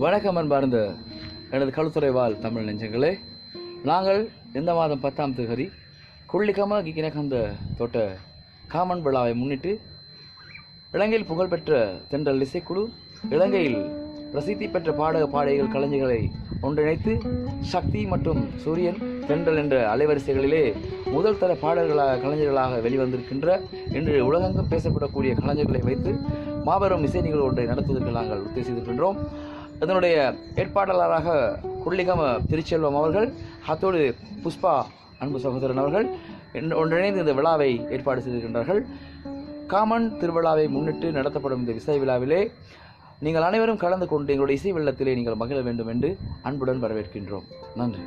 வணக்கம் அன்பார்ந்த எனது கழுத்துறை வாழ் தமிழ் நெஞ்சங்களே, நாங்கள் இந்த மாதம் 10ஆம் தேதி குள்ளிகம கிகினகந்த தோட்ட காமன் விழாவை முன்னிட்டு இலங்கையில் புகழ்பெற்ற தென்றல் இசைக்குழு, இலங்கையில் பிரசித்தி பெற்ற பாடக பாடகிகள் கலைஞர்களை ஒன்றிணைத்து சக்தி மற்றும் சூரியன் தென்றல் என்ற அலைவரிசைகளிலே முதல் தர பாடல்களாக கலைஞர்களாக வெளிவந்திருக்கின்ற இன்று உலகெங்கும் பேசப்படக்கூடிய கலைஞர்களை வைத்து மாபெரும் இசை நிகழ்வு ஒன்றை நடத்துவதற்கு நாங்கள் உத்தேசித்திருக்கின்றோம். இதனுடைய ஏற்பாட்டாளராக குள்ளிகம திருச்செல்வம் அவர்கள், அத்தோடு புஷ்பா அன்பு சகோதரன் அவர்கள் ஒன்றிணைந்து இந்த விழாவை ஏற்பாடு செய்திருக்கின்றார்கள். காமன் திருவிழாவை முன்னிட்டு நடத்தப்படும் இந்த இசை விழாவிலே நீங்கள் அனைவரும் கலந்து கொண்டு எங்களுடைய இசை வெள்ளத்திலே நீங்கள் மகிழ வேண்டும் என்று அன்புடன் வரவேற்கின்றோம். நன்றி.